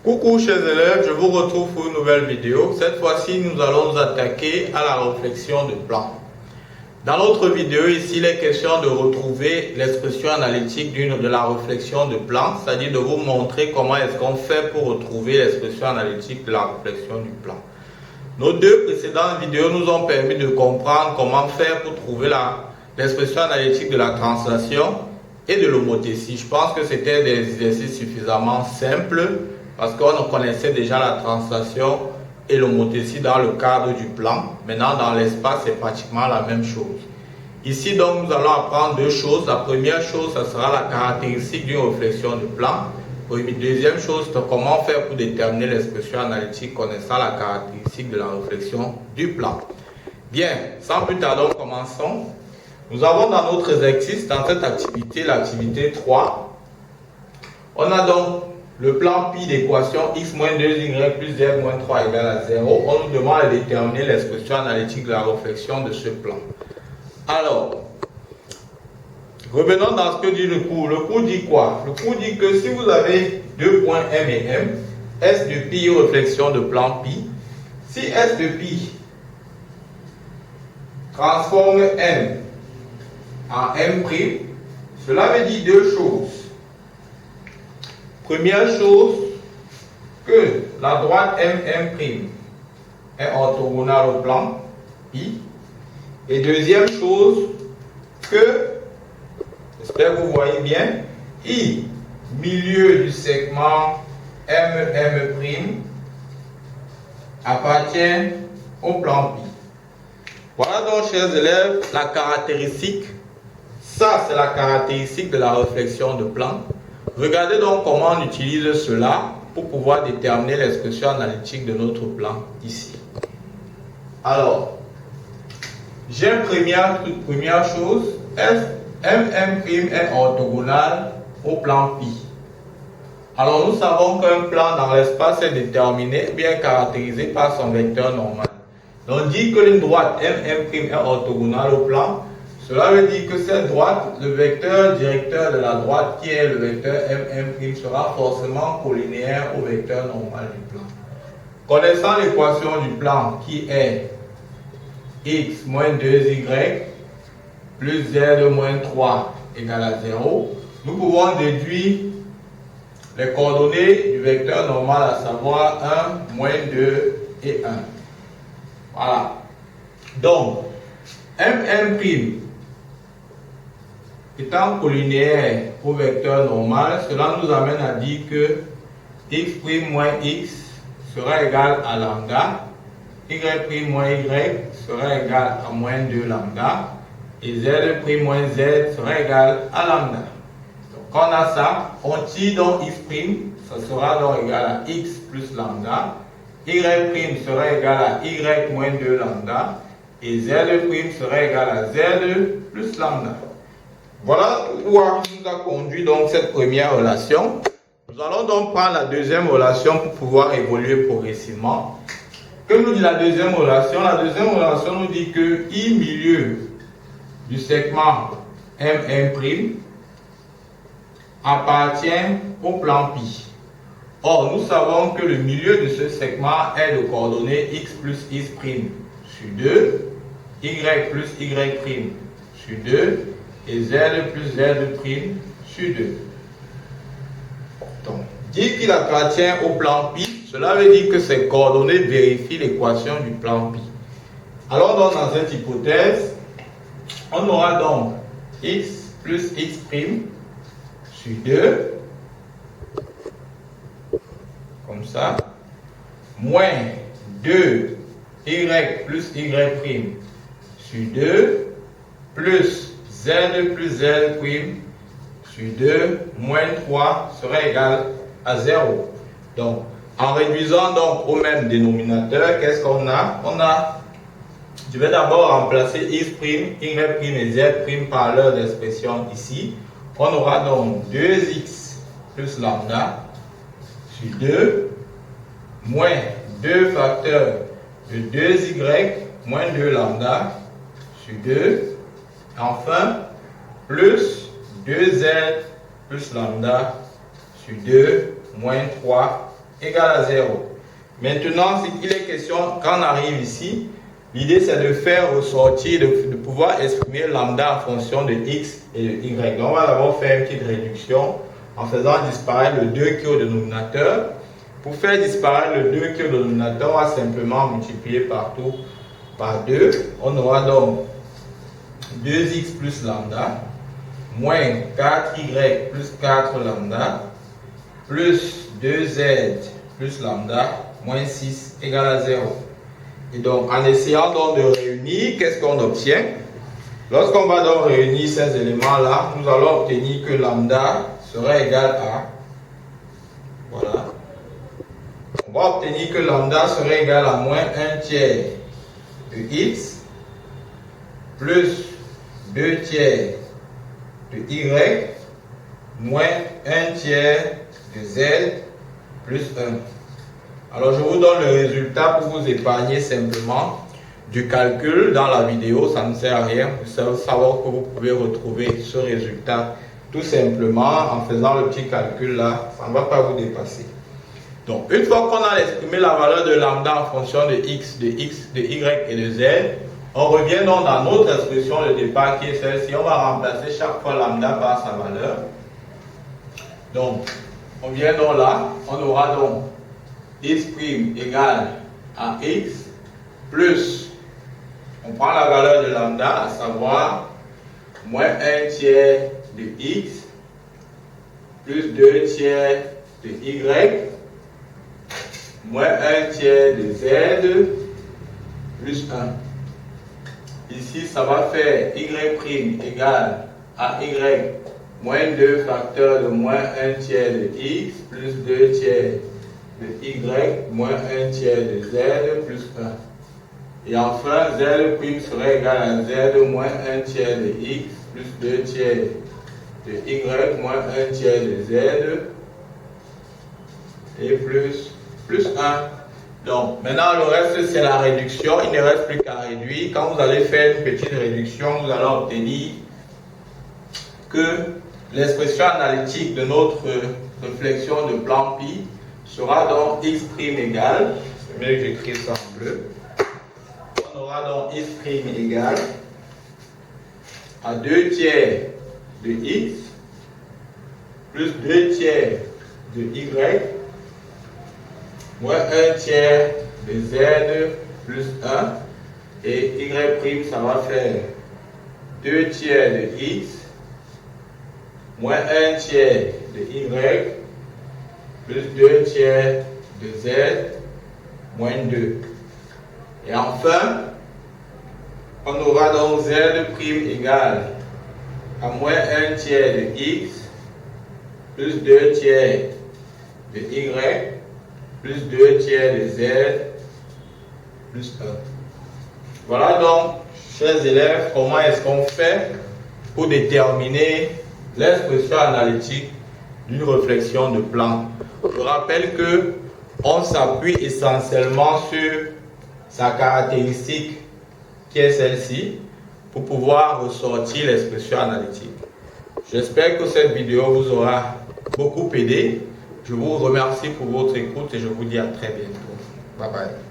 Coucou chers élèves, je vous retrouve pour une nouvelle vidéo. Cette fois-ci, nous allons nous attaquer à la réflexion de plan. Dans notre vidéo ici, il est question de retrouver l'expression analytique de la réflexion de plan, c'est-à-dire de vous montrer comment est-ce qu'on fait pour retrouver l'expression analytique de la réflexion du plan. Nos deux précédentes vidéos nous ont permis de comprendre comment faire pour trouver l'expression analytique de la translation et de l'homothétie. Je pense que c'était des exercices suffisamment simples parce qu'on connaissait déjà la translation et l'homothétie dans le cadre du plan. Maintenant, dans l'espace, c'est pratiquement la même chose. Ici, donc, nous allons apprendre deux choses. La première chose, ça sera la caractéristique d'une réflexion de plan. Deuxième chose, comment faire pour déterminer l'expression analytique connaissant la caractéristique de la réflexion du plan. Bien, sans plus tarder, commençons. Nous avons dans notre exercice, dans cette activité, l'activité 3, on a donc le plan pi d'équation x moins 2y plus z moins 3 égale à 0. On nous demande de déterminer l'expression analytique de la réflexion de ce plan. Alors, revenons dans ce que dit le cours. Le cours dit quoi? Le cours dit que si vous avez deux points M et M, S de pi réflexion de plan pi, si S de pi transforme M en M', cela veut dire deux choses. Première chose, que la droite MM' est orthogonale au plan pi. Et deuxième chose, que, j'espère que vous voyez bien, I, milieu du segment MM' appartient au plan pi. Voilà donc, chers élèves, la caractéristique. Ça, c'est la caractéristique de la réflexion de plan. Regardez donc comment on utilise cela pour pouvoir déterminer l'expression analytique de notre plan ici. Alors, j'ai première chose, MM' est orthogonal au plan pi. Alors, nous savons qu'un plan dans l'espace est déterminé, bien caractérisé par son vecteur normal. Donc, on dit que une droite MM' est orthogonale au plan. Cela veut dire que cette droite, le vecteur directeur de la droite qui est le vecteur MM' sera forcément collinéaire au vecteur normal du plan. Connaissant l'équation du plan qui est x moins 2y plus z moins 3 égale à 0, nous pouvons déduire les coordonnées du vecteur normal, à savoir 1, moins 2 et 1. Voilà. Donc, MM' étant collinéaire au vecteur normal, cela nous amène à dire que x' moins x sera égal à lambda, y' moins y sera égal à moins 2 lambda, et z' moins z sera égal à lambda. Donc quand on a ça, on tire donc x', ça sera donc égal à x plus lambda, y' sera égal à y moins 2 lambda, et z' sera égal à z plus lambda. Voilà où nous a conduit donc cette première relation. Nous allons donc prendre la deuxième relation pour pouvoir évoluer progressivement. Que nous dit la deuxième relation? La deuxième relation nous dit que I milieu du segment MM' appartient au plan pi. Or, nous savons que le milieu de ce segment est de coordonnées x plus x' sur 2, y plus y' sur 2, et z plus z' sur 2. Donc, dire qu'il appartient au plan pi, cela veut dire que ces coordonnées vérifient l'équation du plan pi. Alors donc, dans cette hypothèse, on aura donc x plus x' sur 2, comme ça, moins 2 y plus y' sur 2, plus z plus z' sur 2 moins 3 sera égal à 0. Donc, en réduisant donc au même dénominateur, qu'est-ce qu'on a? Je vais d'abord remplacer x', y' et z' par leur expression ici. On aura donc 2x plus lambda sur 2 moins 2 facteurs de 2y moins 2 lambda sur 2. Enfin, plus 2z plus lambda sur 2 moins 3 égale à 0. Maintenant, il est question, quand on arrive ici, l'idée c'est de faire ressortir, de pouvoir exprimer lambda en fonction de x et de y. Donc on va d'abord faire une petite réduction en faisant disparaître le 2 qui est au dénominateur. Pour faire disparaître le 2 qui est au dénominateur, on va simplement multiplier partout par 2. On aura donc 2x plus lambda moins 4y plus 4 lambda plus 2z plus lambda moins 6 égale à 0. Et donc, en essayant donc de réunir, qu'est-ce qu'on obtient? Lorsqu'on va donc réunir ces éléments-là, nous allons obtenir que lambda serait égal à... Voilà. On va obtenir que lambda serait égal à moins 1 tiers de x plus 2 tiers de y moins 1 tiers de z plus 1. Alors je vous donne le résultat pour vous épargner simplement du calcul dans la vidéo, ça ne sert à rien. Vous savez savoir que vous pouvez retrouver ce résultat tout simplement en faisant le petit calcul là, ça ne va pas vous dépasser. Donc une fois qu'on a exprimé la valeur de lambda en fonction de x, de y et de z, on revient donc dans notre expression de départ qui est celle-ci. On va remplacer chaque fois lambda par sa valeur. Donc on vient donc là, on aura donc x' égale à x plus, on prend la valeur de lambda, à savoir moins 1 tiers de x plus 2 tiers de y moins 1 tiers de z plus 1. Ici, ça va faire y' égale à y moins 2 facteurs de moins 1 tiers de x plus 2 tiers de y moins 1 tiers de z plus 1. Et enfin, z' serait égal à z moins 1 tiers de x plus 2 tiers de y moins 1 tiers de z et plus 1. Donc, maintenant, le reste, c'est la réduction. Il ne reste plus qu'à réduire. Quand vous allez faire une petite réduction, vous allez obtenir que l'expression analytique de notre réflexion de plan pi sera donc x' égale, c'est mieux que j'écris ça en bleu, on aura donc x' égale à 2 tiers de x plus 2 tiers de y moins 1 tiers de z plus 1 et y' ça va faire 2 tiers de x moins 1 tiers de y plus 2 tiers de z moins 2. Et enfin, on aura donc z' égale à moins 1 tiers de x plus 2 tiers de y plus 2 tiers de z plus 1. Voilà donc, chers élèves, comment est-ce qu'on fait pour déterminer l'expression analytique d'une réflexion de plan. Je rappelle que on s'appuie essentiellement sur sa caractéristique qui est celle-ci pour pouvoir ressortir l'expression analytique. J'espère que cette vidéo vous aura beaucoup aidé. Je vous remercie pour votre écoute et je vous dis à très bientôt. Bye bye.